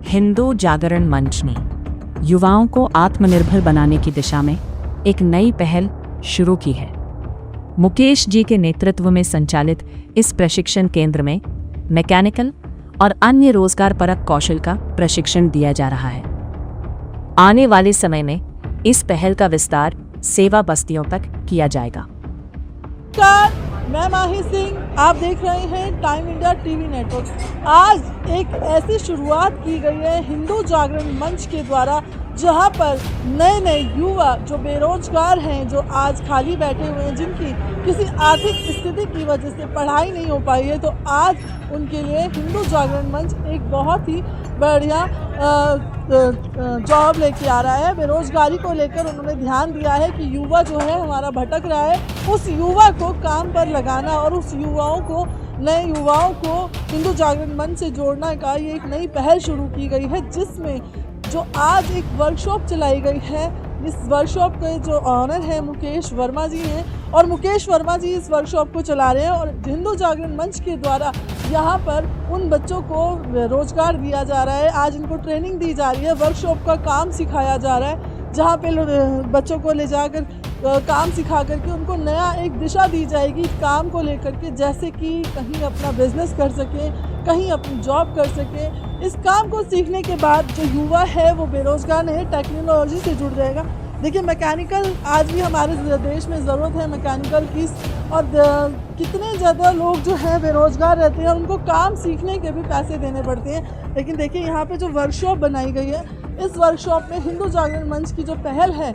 हिंदू जागरण मंच ने युवाओं को आत्मनिर्भर बनाने की दिशा में एक नई पहल शुरू की है। मुकेश जी के नेतृत्व में संचालित इस प्रशिक्षण केंद्र में मैकेनिकल और अन्य रोजगारपरक कौशल का प्रशिक्षण दिया जा रहा है। आने वाले समय में इस पहल का विस्तार सेवा बस्तियों तक किया जाएगा। मैं माही सिंह, आप देख रहे हैं टाइम इंडिया टीवी नेटवर्क। आज एक ऐसी शुरुआत की गई है हिंदू जागरण मंच के द्वारा, जहां पर नए नए युवा जो बेरोजगार हैं, जो आज खाली बैठे हुए हैं, जिनकी किसी आर्थिक स्थिति की वजह से पढ़ाई नहीं हो पाई है, तो आज उनके लिए हिंदू जागरण मंच एक बहुत ही बढ़िया जॉब लेके आ रहा है। बेरोजगारी को लेकर उन्होंने ध्यान दिया है कि युवा जो है हमारा भटक रहा है, उस युवा को काम पर लगाना और उस युवाओं को, नए युवाओं को हिंदू जागरण मंच से जोड़ना का ये एक नई पहल शुरू की गई है, जिसमें जो आज एक वर्कशॉप चलाई गई है। इस वर्कशॉप के जो ऑनर है मुकेश वर्मा जी हैं, और मुकेश वर्मा जी इस वर्कशॉप को चला रहे हैं, और हिंदू जागरण मंच के द्वारा यहाँ पर उन बच्चों को रोजगार दिया जा रहा है। आज इनको ट्रेनिंग दी जा रही है, वर्कशॉप का काम सिखाया जा रहा है, जहाँ पे बच्चों को ले जाकर काम सिखा करके उनको नया एक दिशा दी जाएगी काम को लेकर के, जैसे कि कहीं अपना बिजनेस कर सकें, कहीं अपनी जॉब कर सकें। इस काम को सीखने के बाद जो युवा है वो बेरोजगार नहीं, टेक्नोलॉजी से जुड़ जाएगा। देखिए, मैकेनिकल आज भी हमारे देश में ज़रूरत है मैकेनिकल की, और कितने ज़्यादा लोग जो हैं बेरोजगार रहते हैं, उनको काम सीखने के भी पैसे देने पड़ते हैं। लेकिन देखिए, यहाँ पे जो वर्कशॉप बनाई गई है, इस वर्कशॉप में हिंदू जागरण मंच की जो पहल है,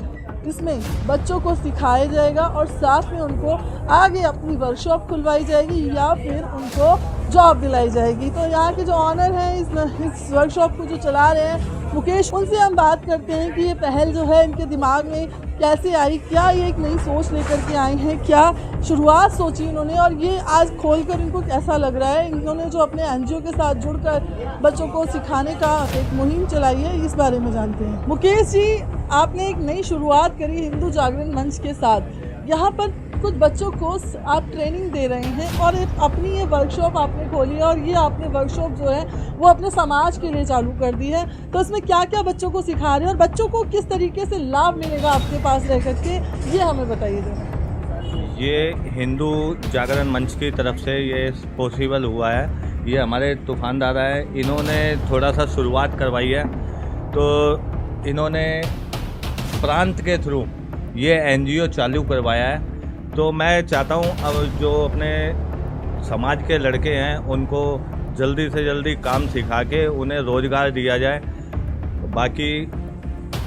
इसमें बच्चों को सिखाया जाएगा और साथ में उनको आगे अपनी वर्कशॉप खुलवाई जाएगी या फिर उनको जॉब दिलाई जाएगी। तो यहाँ के जो ऑनर हैं इस वर्कशॉप को जो चला रहे हैं मुकेश, उनसे हम बात करते हैं कि ये पहल जो है इनके दिमाग में कैसे आई, क्या ये एक नई सोच लेकर के आए हैं, क्या शुरुआत सोची इन्होंने, और ये आज खोलकर इनको कैसा लग रहा है। इन्होंने जो अपने एनजीओ के साथ जुड़कर बच्चों को सिखाने का एक मुहिम चलाई है, इस बारे में जानते हैं। मुकेश जी, आपने एक नई शुरुआत करी हिंदू जागरण मंच के साथ। यहाँ पर कुछ बच्चों को आप ट्रेनिंग दे रहे हैं और अपनी ये वर्कशॉप आपने खोली है, और ये आपने वर्कशॉप जो है वो अपने समाज के लिए चालू कर दी है। तो इसमें क्या क्या बच्चों को सिखा रहे हैं और बच्चों को किस तरीके से लाभ मिलेगा आपके पास रह करके, ये हमें बताइए जरा। ये हिंदू जागरण मंच की तरफ से ये पॉसिबल हुआ है। ये हमारे तूफान दादा है, इन्होंने थोड़ा सा शुरुआत करवाई है। तो इन्होंने प्रांत के थ्रू ये एनजीओ चालू करवाया है। तो मैं चाहता हूँ अब जो अपने समाज के लड़के हैं उनको जल्दी से जल्दी काम सिखा के उन्हें रोज़गार दिया जाए। बाकी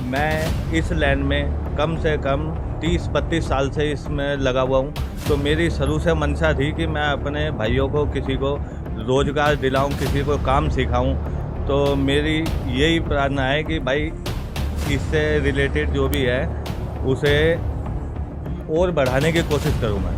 मैं इस लाइन में कम से कम 30-32 साल से इसमें लगा हुआ हूँ। तो मेरी शुरू से मंशा थी कि मैं अपने भाइयों को, किसी को रोज़गार दिलाऊँ, किसी को काम सिखाऊँ। तो मेरी यही प्रार्थना है कि भाई इससे रिलेटेड जो भी है उसे और बढ़ाने की कोशिश करूँ मैं।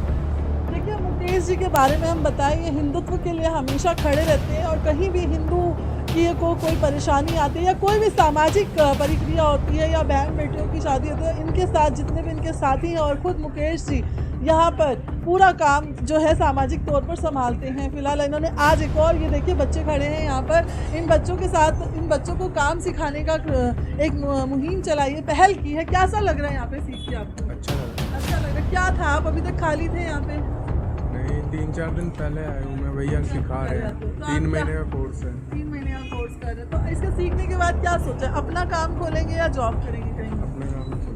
देखिए, मुकेश जी के बारे में हम बताएं, ये हिंदुत्व के लिए हमेशा खड़े रहते हैं, और कहीं भी हिंदू की को कोई परेशानी आती है या कोई भी सामाजिक प्रक्रिया होती है या बहन बेटियों की शादी होती है, इनके साथ जितने भी इनके साथी हैं और खुद मुकेश जी यहाँ पर पूरा काम जो है सामाजिक तौर पर संभालते हैं। फिलहाल इन्होंने आज एक और, ये देखिए बच्चे खड़े हैं यहाँ पर, इन बच्चों के साथ इन बच्चों को काम सिखाने का एक मुहिम चलाई है, पहल की है। कैसा लग रहा है यहाँ पे सीख के आपको? अच्छा लग रहा है। अच्छा लग रहा है। क्या था, आप अभी तक खाली थे यहाँ पे? नहीं, 3-4 दिन पहले आया हूँ मैं, भैया सिखा रहे हैं। 3 महीने का कोर्स है। 3 महीने का कोर्स कर रहे हैं। तो इसके सीखने के बाद क्या सोचा, अपना काम खोलेंगे या जॉब करेंगे कहीं?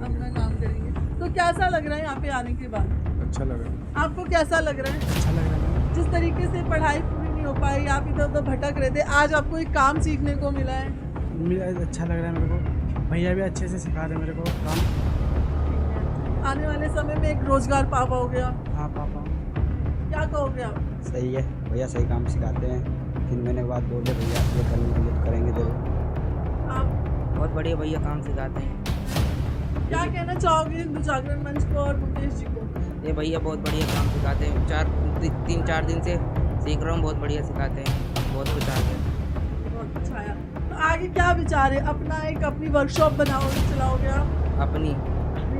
अपना काम करेंगे। तो कैसा लग रहा है यहाँ पे आने के बाद? अच्छा लग रहा है। आपको कैसा लग रहा है? अच्छा लग रहा है। जिस तरीके से पढ़ाई पूरी नहीं हो पाई, आप इधर उधर भटक रहे थे, आज आपको एक काम सीखने को मिला है। अच्छा लग रहा है मेरे को, भैया भी अच्छे से सिखा रहे मेरे को काम। आने वाले समय में एक रोजगार पा पाओगे आप? हाँ, पापा। क्या कहोगे आप? सही है, भैया सही काम सिखाते हैं। 3 महीने के बाद बोले भैया ये करने के लिए करेंगे जरूर। आप बहुत बढ़िया भैया काम सिखाते हैं। क्या कहना चाहोगे हिंदू जागरण मंच को और मुकेश जी को? ये भैया बहुत बढ़िया काम सिखाते हैं। 3-4 दिन से सीख रहा हूँ, बहुत बढ़िया सिखाते हैं, बहुत कुछ आ गया। बहुत अच्छा आया। तो आगे क्या विचार है, अपनी वर्कशॉप बनाओगे, चलाओगे आप? अपनी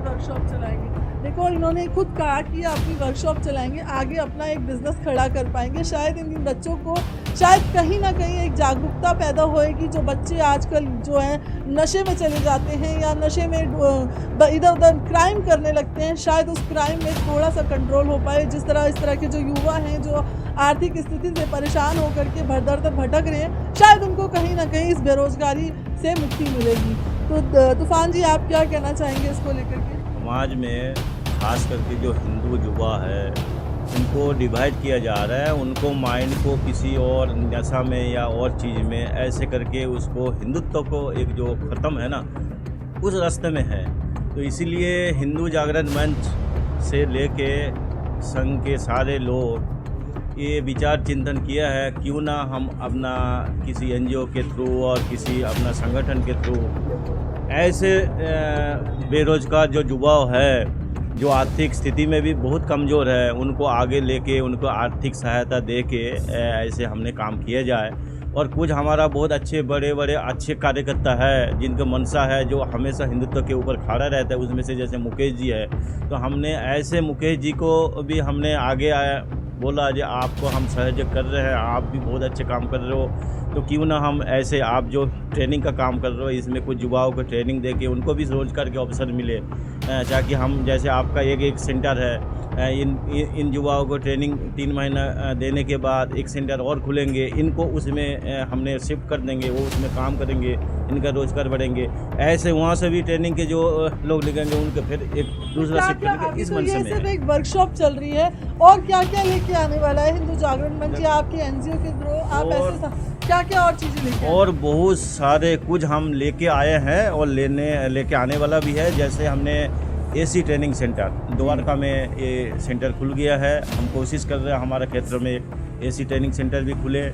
वर्कशॉप चलाएंगे। देखो, इन्होंने खुद कहा कि अपनी वर्कशॉप चलाएंगे, आगे अपना एक बिजनेस खड़ा कर पाएंगे। शायद इन बच्चों को शायद कहीं ना कहीं एक जागरूकता पैदा होएगी। जो बच्चे आजकल जो है नशे में चले जाते हैं या नशे में इधर उधर क्राइम करने लगते हैं, शायद उस क्राइम में थोड़ा सा कंट्रोल हो पाए। जिस तरह इस तरह के जो युवा हैं जो आर्थिक स्थिति से परेशान होकर के दर भटक रहे हैं, शायद उनको कहीं ना कहीं इस बेरोजगारी से मुक्ति मिलेगी। तो तूफान जी, आप क्या कहना चाहेंगे इसको लेकर के? समाज में खास करके जो हिंदू युवा है उनको डिवाइड किया जा रहा है, उनको माइंड को किसी और नशा में या और चीज़ में ऐसे करके उसको हिंदुत्व को एक जो ख़त्म है ना उस रास्ते में है। तो इसीलिए हिंदू जागरण मंच से लेके संघ के सारे लोग ये विचार चिंतन किया है, क्यों ना हम अपना किसी एनजीओ के थ्रू और किसी अपना संगठन के थ्रू ऐसे बेरोजगार जो युवा है जो आर्थिक स्थिति में भी बहुत कमज़ोर है, उनको आगे लेके उनको आर्थिक सहायता दे के ऐसे हमने काम किया जाए। और कुछ हमारा बहुत अच्छे बड़े बड़े अच्छे कार्यकर्ता है जिनका मनसा है जो हमेशा हिंदुत्व के ऊपर खड़ा रहता है, उसमें से जैसे मुकेश जी है। तो हमने ऐसे मुकेश जी को भी हमने आगे आया बोला जी आपको हम सहयोग कर रहे हैं, आप भी बहुत अच्छे काम कर रहे हो, तो क्यों ना हम ऐसे आप जो ट्रेनिंग का काम कर रहे हो इसमें कुछ युवाओं को ट्रेनिंग दे के उनको भी रोजगार के अवसर मिले, ताकि हम जैसे आपका एक सेंटर है इन युवाओं को ट्रेनिंग 3 महीना देने के बाद एक सेंटर और खुलेंगे, इनको उसमें हमने शिफ्ट कर देंगे, वो उसमें काम करेंगे, इनका रोजगार बढ़ेंगे। ऐसे वहाँ से भी ट्रेनिंग के जो लोग लगेंगे उनके फिर एक दूसरा शिफ्ट करेंगे। इस मंच में सिर्फ एक वर्कशॉप चल रही है, और क्या क्या लेके आने वाला है हिंदू जागरण मंच या आपके एनजीओ के थ्रू? आप ऐसे क्या क्या और चीज़ें लेके और बहुत सारे कुछ हम लेके आए हैं और लेके आने वाला भी है। जैसे हमने एसी ट्रेनिंग सेंटर द्वारका में ये सेंटर खुल गया है, हम कोशिश कर रहे हैं हमारे क्षेत्र में एक एसी ट्रेनिंग सेंटर भी खुले।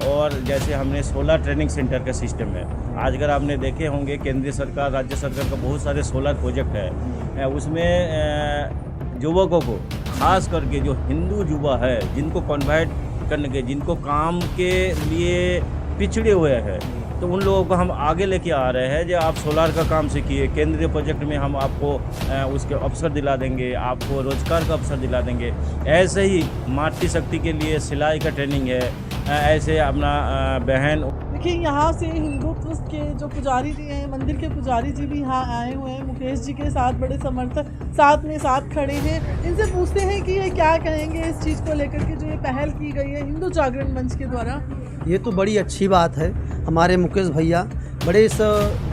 और जैसे हमने सोलर ट्रेनिंग सेंटर का सिस्टम है, आज अगर आपने देखे होंगे केंद्रीय सरकार राज्य सरकार का बहुत सारे सोलर प्रोजेक्ट है, उसमें युवकों को खास करके जो हिंदू युवा है जिनको कन्वर्ट करने के, जिनको काम के लिए पिछड़े हुए हैं, तो उन लोगों को हम आगे लेके आ रहे हैं। जो आप सोलार का काम सीखिए, केंद्रीय प्रोजेक्ट में हम आपको उसके अवसर दिला देंगे, आपको रोजगार का अवसर दिला देंगे। ऐसे ही मातृ शक्ति के लिए सिलाई का ट्रेनिंग है, ऐसे अपना बहन। देखिए यहाँ से हिंदुत्व के जो पुजारी जी हैं, मंदिर के पुजारी जी भी यहाँ आए हुए हैं, मुकेश जी के साथ बड़े समर्थक साथ खड़े हैं। इनसे पूछते हैं कि ये क्या कहेंगे इस चीज़ को लेकर के जो ये पहल की गई है हिंदू जागरण मंच के द्वारा। ये तो बड़ी अच्छी बात है, हमारे मुकेश भैया बड़े इस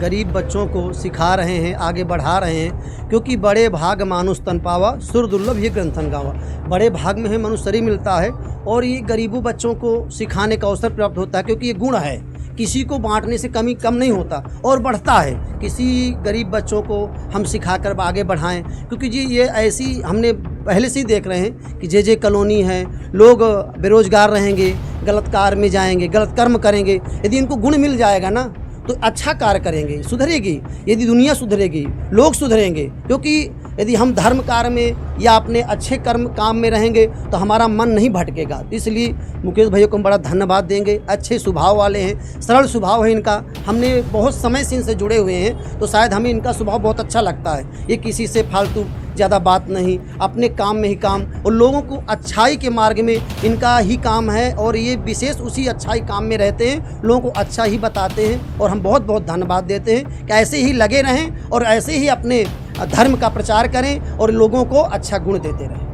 गरीब बच्चों को सिखा रहे हैं, आगे बढ़ा रहे हैं, क्योंकि बड़े भाग मानुष तन पावा सुर दुर्लभ ये ग्रंथन गावा। बड़े भाग में है मनुष्य शरीर मिलता है, और ये गरीबों बच्चों को सिखाने का अवसर प्राप्त होता है, क्योंकि ये गुण है, किसी को बांटने से कम नहीं होता और बढ़ता है। किसी गरीब बच्चों को हम सिखाकर आगे बढ़ाएं, क्योंकि जी ये ऐसी हमने पहले से ही देख रहे हैं कि जे कॉलोनी है, लोग बेरोजगार रहेंगे, गलत कार्य में जाएंगे, गलत कर्म करेंगे। यदि इनको गुण मिल जाएगा ना तो अच्छा कार्य करेंगे, सुधरेगी, यदि दुनिया सुधरेगी, लोग सुधरेंगे। क्योंकि यदि हम धर्म कार्य में या अपने अच्छे कर्म काम में रहेंगे तो हमारा मन नहीं भटकेगा। इसलिए मुकेश भैया को हम बड़ा धन्यवाद देंगे, अच्छे स्वभाव वाले हैं, सरल स्वभाव है इनका। हमने बहुत समय से इनसे जुड़े हुए हैं, तो शायद हमें इनका स्वभाव बहुत अच्छा लगता है। ये किसी से फालतू ज़्यादा बात नहीं, अपने काम में ही काम, और लोगों को अच्छाई के मार्ग में इनका ही काम है, और ये विशेष उसी अच्छाई काम में रहते हैं, लोगों को अच्छा ही बताते हैं। और हम बहुत बहुत धन्यवाद देते हैं कि ऐसे ही लगे रहें और ऐसे ही अपने धर्म का प्रचार करें और लोगों को अच्छा गुण देते रहें।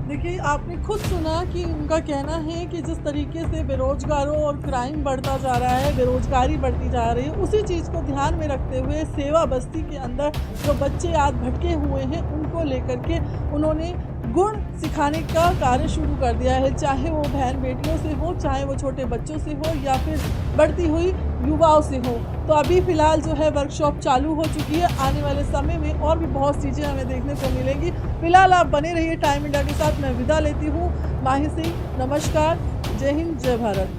देखिए आपने खुद सुना कि उनका कहना है कि जिस तरीके से बेरोजगारों और क्राइम बढ़ता जा रहा है, बेरोजगारी बढ़ती जा रही है, उसी चीज़ को ध्यान में रखते हुए सेवा बस्ती के अंदर जो बच्चे आज भटके हुए हैं उनको लेकर के उन्होंने गुण सिखाने का कार्य शुरू कर दिया है, चाहे वो बहन बेटियों से हो, चाहे वो छोटे बच्चों से हो, या फिर बढ़ती हुई युवाओं से हो। तो अभी फ़िलहाल जो है वर्कशॉप चालू हो चुकी है, आने वाले समय में और भी बहुत चीज़ें हमें देखने को मिलेंगी। फ़िलहाल आप बने रहिए टाइम इंडिया के साथ। मैं विदा लेती हूँ। माही सिंह, नमस्कार, जय हिंद, जय भारत।